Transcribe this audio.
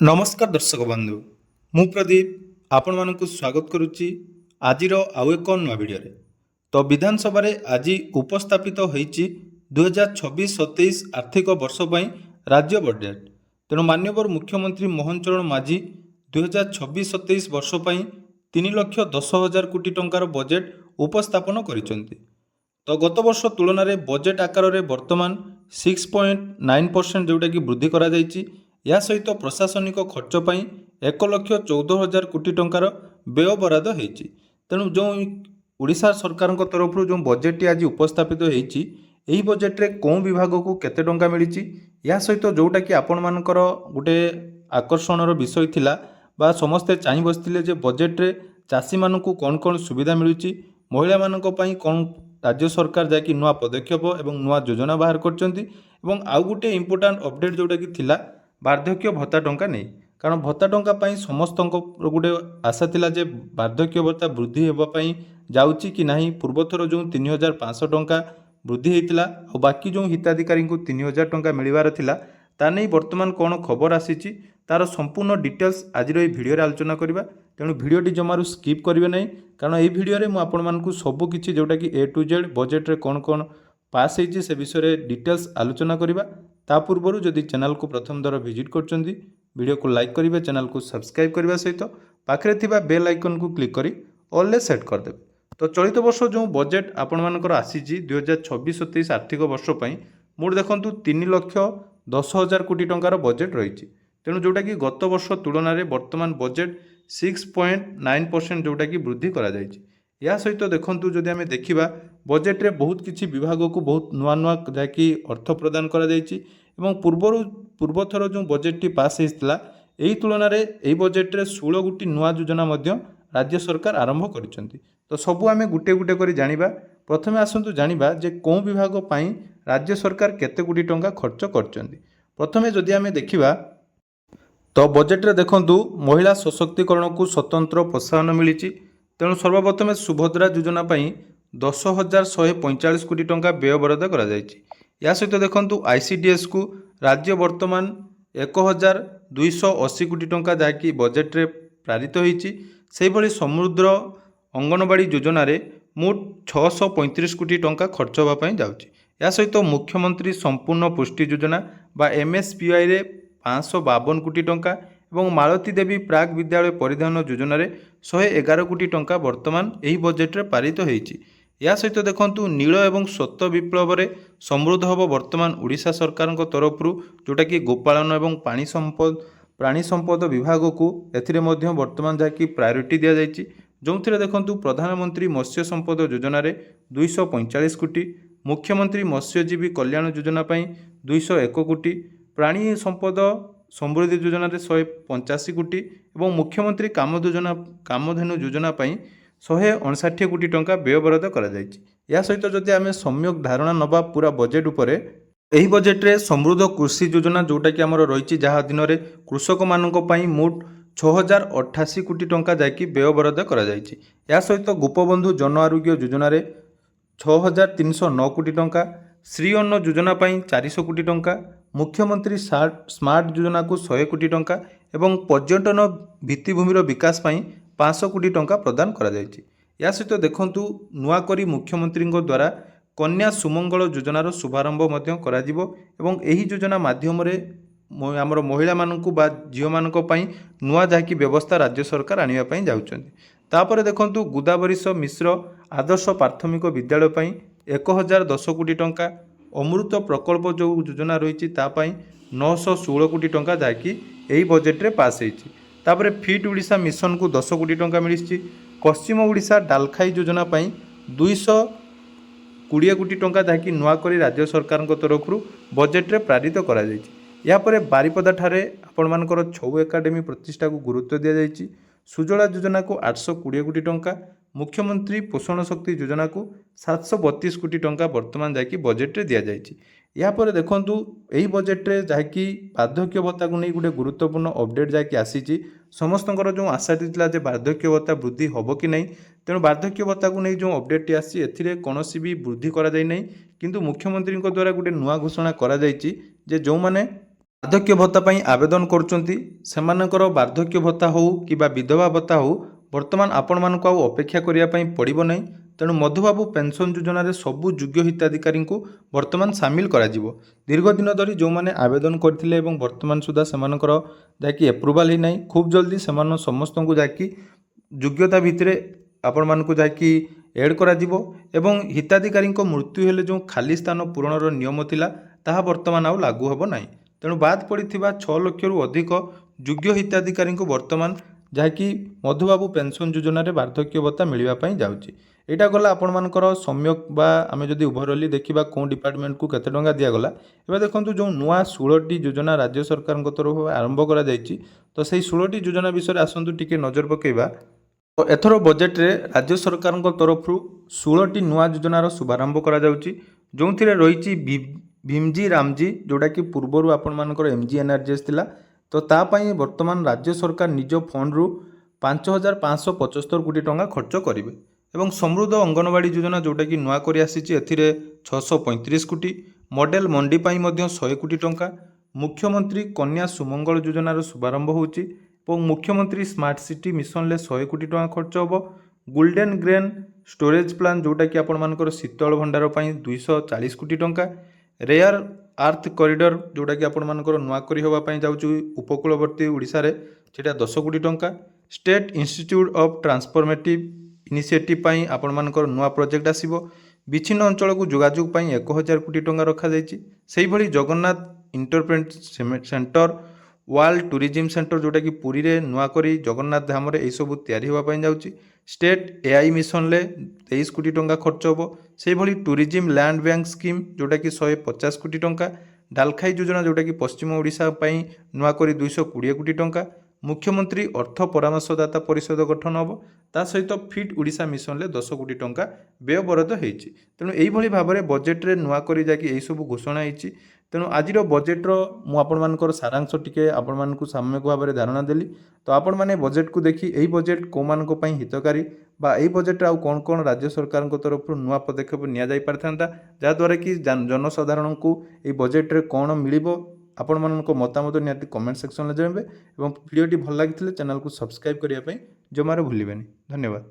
नमस्कार दर्शक बंधु मु प्रदीप आपण मानक स्वागत करुच्ची आजिर आउ एक नुआ भिडियो तो विधानसभा आज उपस्थापित होईची 2026-27 आर्थिक वर्ष पर राज्य बजेट तेणु माननीय मुख्यमंत्री मोहन चरण माझी 2026-27 वर्ष पर 3,10,000 कोटी टंकार बजेट उपस्थापन करिसेंती। तो गत वर्ष तुलन में बजेट आकार में वर्तमान 6.9% जोटा कि वृद्धि करा जायछि। या सहित प्रशासनिक खर्च पर 1,14,000 कोटी टंकार व्यय बराद होती। तेणु जो ओडिशा सरकार तरफ जो बजेट आज उपस्थापित होती यही बजेट रे कौन विभाग को केते टंका मिली या सहित जोटा कि आपण मानकर गोटे आकर्षणर विषय थिला बा समस्ते चाहि बसथिले जे बजेट रे चाषी मानकु कौन कौन सुविधा मिलुची, महिला मानक पई कौन राज्य सरकार जाकि नुआ पदक्षेप एवं नुआ योजना बाहर करछंती एवं आउ गोटे इंपोर्टेंट अपडेट जोटा कि थिला वार्धक्य भत्ता टंका नहीं। कारण भत्ता टंका पाई समस्त गोटे आशा थिला जे वार्धक्य भत्ता वृद्धि होगापाई जाउची कि नहीं। पूर्वथर जो 3,500 टंका वृद्धि होता और बाकी जो हिताधिकारी को 3,000 टंका मिलबार थिला ता नहीं वर्तमान कौन खबर आसीची तार संपूर्ण डिटेल्स आज भिडियो आलोचना करवा। तेणु भिडियोटी जमारू स्किप करेंगे नहीं कारण ये भिडियो में आपको सबकि जोटा कि A to Z बजेट रे कौन कौन पास होती से विषय डिटेल्स आलोचना करवा। ता पूर्व जदि चैनल को प्रथम दर विजिट करछंती वीडियो को लाइक करेंगे, चैनल को सब्सक्राइब करने सहित पाखरे थिबा बेल आइकन को क्लिक करी ऑल सेट करदेवे। तो चलित वर्ष जो बजेट आपण मानकर आसीची 2026-27 आर्थिक वर्ष पर मोट देखंतु 3,10,000 कोटी टंकार बजेट रही। तेणु जोटा कि गत वर्ष तुलन में वर्तमान बजेट 6.9% जोटा कि वृद्धि करा जायछि। या सहित देखंतु जदि आमे देखिबा बजेट रे बहुत किछि विभाग को बहुत नुआ नुआ जाकि अर्थ प्रदान करा जायछि एवं पूर्वथर जो बजेट टी पास होइतिला एही तुलन में एही बजेट रे 16 गोटी नुआ योजना मध्य राज्य सरकार आरंभ करिसेंती। तो सबु आमे गुटे गुटे करी जानिबा। प्रथमे आसंतु जानिबा जे कों विभाग पई राज्य सरकार केते कोटी टंका खर्च करछंती। प्रथमे जदि आमे देखिबा तो बजेट रे देखंतु महिला सशक्तिकरण को स्वतंत्र प्रोत्साहन मिली। तेणु सर्वप्रथमे सुभद्रा योजना पाई 10,145 कोटी टंका व्यय बराद करा जायछि। या सहित देखंतु ICDS को राज्य वर्तमान 1,280 कोटी टंका जहाँकि बजेट रे पारित होईछि। सेहि भली समुद्र अंगनवाड़ी योजना रे मोट 635 कोटी टंका खर्च होगा पाई जाउछि। या सहित मुख्यमंत्री संपूर्ण पुष्टि योजना बा MSPI रे 552 कोटी टंका एवं मालती देवी प्राक विद्यालय परिधान योजना रे 111 कोटी टंका वर्तमान यही बजेट रे पारित होईछि। या सहित देखंतु नील एवं स्वत विप्लव रे समृद्ध हब वर्तमान ओडिशा सरकार तरफ जोटा कि गोपालन एवं प्राणी संपद विभाग को एथिरे मध्य वर्तमान जहाँकि प्रायोरिटी दिया जायछि। जो देखंतु प्रधानमंत्री मत्स्य संपद योजना रे 245 कोटी, मुख्यमंत्री मत्स्यजीवी कल्याण योजना पाई 201 कोटी, प्राणी संपद समृद्धि योजना रे 185 कोटी एवं मुख्यमंत्री कामधेनु योजना पाई 159 कोटी टंका व्यय बराद करा जायछि। या सहित जदि आमे सम्यक धारणा नबा पूरा बजेट उपरे एही बजेट रे समृद्ध कृषि योजना जोटा कि आमर रही जहाँ अधीन रे कृषक मानक पई मोट 6,088 कोटी टंका जाकि व्यय बराद करा जायछि। या सहित गोपबंधु जन आरोग्य योजना रे 6,309 कोटी टंका, श्री अन्न योजना पाई 400 कोटी टंका, मुख्यमंत्री स्मार्ट योजना को 100 कोटी टंका एवं पर्यटन भित्तिभूमिर विकास पाई 500 कोटी टंका प्रदान करा जायछि। या सहित देखंतु नुआ करी मुख्यमंत्री द्वारा कन्या सुमंगल योजनार शुभारंभ मध्य करा जिवो एवं एही योजना माध्यम रे आमर महिला मानकु बा झियो मानक पई नुआ जाकि व्यवस्था राज्य सरकार आनिबा पई जाउछन्ति। तापरे देखंतु गोदावरीश मिश्र आदर्श प्राथमिक विद्यालय पई 1,010 कोटी टंका, अमृत प्रकल्प जो योजना रही तापाई 916 कोटी टंका जहाँकि यही बजेट रे पास होती। तापरे फिट ओडिशा मिशन को 10 कोटी टंका मिली। पश्चिम ओडिशा डालखाई योजना पाई 220 कोटी टंका जहाँकि नुआ करी राज्य सरकार तरफ बजेट रे पारित करा जायछि। या परे बारिपदा ठारे आपण मानकर छौ एकाडेमी प्रतिष्ठा को गुरुत्व दिया जायछि। सुजला योजना को 820 कोटी टंका, मुख्यमंत्री पोषण शक्ति योजना को 732 कोटी टंका वर्तमान जाकि बजेट रे दिया जायछि। या परे देखंतु एही बजेट रे जाकि वार्धक्य भत्ता को नहीं गोटे गुरुत्वपूर्ण अपडेट जाकि आसीछि। समस्तଙ୍କର जो आशा थिला जे वार्धक्य भत्ता वृद्धि होबो कि नहीं। तेणु वार्धक्य भत्ता को नहीं जो अपडेट टी आसी एथिरे कोनोसी भी वृद्धि करा जाय नहीं, किंतु मुख्यमंत्री द्वारा गोटे नुआ घोषणा करा जायछि जे जो माने ବାର୍ଦ୍ଧକ୍ୟ ଭତ୍ତା ପାଇଁ ଆବେଦନ କରୁଛନ୍ତି ସେମାନଙ୍କର ବାର୍ଦ୍ଧକ୍ୟ ଭତ୍ତା ହେଉ କିମ୍ବା ବିଧବା ଭତ୍ତା ହେଉ ବର୍ତ୍ତମାନ ଆପଣମାନଙ୍କୁ ଆଉ ଅପେକ୍ଷା କରିବା ପାଇଁ ପଡ଼ିବ ନାହିଁ। ତେଣୁ ମଧୁବାବୁ ପେନ୍ସନ୍ ଯୋଜନାରେ ସବୁ ଯୋଗ୍ୟ ହିତାଧିକାରୀଙ୍କୁ ବର୍ତ୍ତମାନ ସାମିଲ କରାଯିବ। ଦୀର୍ଘ ଦିନ ଧରି ଯେଉଁମାନେ ଆବେଦନ କରିଥିଲେ ଏବଂ ବର୍ତ୍ତମାନ ସୁଦ୍ଧା ସେମାନଙ୍କର ଯାହାକି ଏପ୍ରୁଭାଲ୍ ହେଇନାହିଁ, ଖୁବ୍ ଜଲ୍ଦି ସେମାନେ ସମସ୍ତଙ୍କୁ ଯାହାକି ଯୋଗ୍ୟତା ଭିତରେ ଆପଣମାନଙ୍କୁ ଯାହାକି ଏଡ଼୍ କରାଯିବ ଏବଂ ହିତାଧିକାରୀଙ୍କ ମୃତ୍ୟୁ ହେଲେ ଯେଉଁ ଖାଲି ସ୍ଥାନ ପୂରଣର ନିୟମ ଥିଲା ତାହା ବର୍ତ୍ତମାନ ଆଉ ଲାଗୁ ହେବ ନାହିଁ। ତେଣୁ ବାଦ୍ ପଡ଼ିଥିବା 6 ଲକ୍ଷରୁ ଅଧିକ ଯୋଗ୍ୟ ହିତାଧିକାରୀଙ୍କୁ ବର୍ତ୍ତମାନ ଯାହାକି ମଧୁବାବୁ ପେନ୍ସନ୍ ଯୋଜନାରେ ବାର୍ଦ୍ଧକ୍ୟ ଭତ୍ତା ମିଳିବା ପାଇଁ ଯାଉଛି। ଏଇଟା ଗଲା ଆପଣମାନଙ୍କର ସମ୍ୟକ ବା ଆମେ ଯଦି ଓଭରଅଲି ଦେଖିବା କେଉଁ ଡିପାର୍ଟମେଣ୍ଟକୁ କେତେ ଟଙ୍କା ଦିଆଗଲା। ଏବେ ଦେଖନ୍ତୁ ଯେଉଁ ନୂଆ 16ଟି ଯୋଜନା ରାଜ୍ୟ ସରକାରଙ୍କ ତରଫରୁ ଆରମ୍ଭ କରାଯାଇଛି, ତ ସେହି 16ଟି ଯୋଜନା ବିଷୟରେ ଆସନ୍ତୁ ଟିକେ ନଜର ପକାଇବା। ତ ଏଥର ବଜେଟ୍ରେ ରାଜ୍ୟ ସରକାରଙ୍କ ତରଫରୁ 16ଟି ନୂଆ ଯୋଜନାର ଶୁଭାରମ୍ଭ କରାଯାଉଛି, ଯେଉଁଥିରେ ରହିଛି ଭୀମଜି ରାମଜି, ଯେଉଁଟାକି ପୂର୍ବରୁ ଆପଣମାନଙ୍କର MGNRGS ଥିଲା। ତ ତା ପାଇଁ ବର୍ତ୍ତମାନ ରାଜ୍ୟ ସରକାର ନିଜ ଫଣ୍ଡରୁ 5,575 କୋଟି ଟଙ୍କା ଖର୍ଚ୍ଚ କରିବେ ଏବଂ ସମୃଦ୍ଧ ଅଙ୍ଗନବାଡ଼ି ଯୋଜନା ଯେଉଁଟାକି ନୂଆ କରି ଆସିଛି ଏଥିରେ 635 କୋଟି, ମଡ଼େଲ ମଣ୍ଡି ପାଇଁ ମଧ୍ୟ 100 କୋଟି ଟଙ୍କା, ମୁଖ୍ୟମନ୍ତ୍ରୀ କନ୍ୟା ସୁମଙ୍ଗଳ ଯୋଜନାର ଶୁଭାରମ୍ଭ ହେଉଛି ଏବଂ ମୁଖ୍ୟମନ୍ତ୍ରୀ ସ୍ମାର୍ଟ ସିଟି ମିଶନରେ 100 କୋଟି ଟଙ୍କା ଖର୍ଚ୍ଚ ହେବ। ଗୋଲ୍ଡେନ୍ ଗ୍ରେନ୍ ଷ୍ଟୋରେଜ ପ୍ଲାନ୍ ଯେଉଁଟାକି ଆପଣମାନଙ୍କର ଶୀତଳ ଭଣ୍ଡାର ପାଇଁ 240 କୋଟି ଟଙ୍କା, ରେୟାର ଆର୍ଥ କରିଡର ଯେଉଁଟାକି ଆପଣମାନଙ୍କର ନୂଆ କରି ହେବା ପାଇଁ ଯାଉଛି ଉପକୂଳବର୍ତ୍ତୀ ଓଡ଼ିଶାରେ, ସେଇଟା 10 କୋଟି ଟଙ୍କା, state institute of transformative initiative ପାଇଁ ଆପଣମାନଙ୍କର ନୂଆ ପ୍ରୋଜେକ୍ଟ ଆସିବ। ବିଚ୍ଛିନ୍ନ ଅଞ୍ଚଳକୁ ଯୋଗାଯୋଗ ପାଇଁ 1,000 କୋଟି ଟଙ୍କା ରଖାଯାଇଛି। ସେହିଭଳି Jagannath entrepreneurship centre, world tourism centre ଯେଉଁଟାକି ପୁରୀରେ ନୂଆ କରି ଜଗନ୍ନାଥ ଧାମରେ ଏହିସବୁ ତିଆରି ହେବା ପାଇଁ ଯାଉଛି। ଷ୍ଟେଟ୍ AI ମିଶନରେ 23 କୋଟି ଟଙ୍କା ଖର୍ଚ୍ଚ ହେବ। ସେହିଭଳି ଟୁରିଜିମ୍ ଲ୍ୟାଣ୍ଡ ବ୍ୟାଙ୍କ ସ୍କିମ୍ ଯେଉଁଟାକି 150 କୋଟି ଟଙ୍କା, ଡାଲଖାଇ ଯୋଜନା ଯେଉଁଟାକି ପଶ୍ଚିମ ଓଡ଼ିଶା ପାଇଁ ନୂଆ କରି 220 କୋଟି ଟଙ୍କା, ମୁଖ୍ୟମନ୍ତ୍ରୀ ଅର୍ଥ ପରାମର୍ଶଦାତା ପରିଷଦ ଗଠନ ହେବ। ତା ସହିତ ଫିଟ୍ ଓଡ଼ିଶା ମିଶନରେ 10 କୋଟି ଟଙ୍କା ବ୍ୟୟବରାଦ ହୋଇଛି। ତେଣୁ ଏହିଭଳି ଭାବରେ ବଜେଟ୍ରେ ନୂଆ କରି ଯାକି ଏହିସବୁ ଘୋଷଣା ହୋଇଛି। ତେଣୁ ଆଜିର ବଜେଟ୍ର ମୁଁ ଆପଣମାନଙ୍କର ସାରାଂଶ ଟିକେ ଆପଣମାନଙ୍କୁ ସାମ୍ୟକ ଭାବରେ ଧାରଣା ଦେଲି। ତ ଆପଣମାନେ ବଜେଟ୍କୁ ଦେଖି ଏହି ବଜେଟ୍ କେଉଁମାନଙ୍କ ପାଇଁ ହିତକାରୀ ବା ଏହି ବଜେଟ୍ରେ ଆଉ କ'ଣ କ'ଣ ରାଜ୍ୟ ସରକାରଙ୍କ ତରଫରୁ ନୂଆ ପଦକ୍ଷେପ ନିଆଯାଇ ପାରିଥାନ୍ତା, ଯାହାଦ୍ୱାରା କି ଜନସାଧାରଣଙ୍କୁ ଏହି ବଜେଟ୍ରେ କ'ଣ ମିଳିବ, ଆପଣମାନଙ୍କ ମତାମତ ନିହାତି କମେଣ୍ଟ ସେକ୍ସନରେ ଜଣାଇବେ ଏବଂ ଭିଡ଼ିଓଟି ଭଲ ଲାଗିଥିଲେ ଚ୍ୟାନେଲକୁ ସବସ୍କ୍ରାଇବ୍ କରିବା ପାଇଁ ଜମାରୁ ଭୁଲିବେନି। ଧନ୍ୟବାଦ।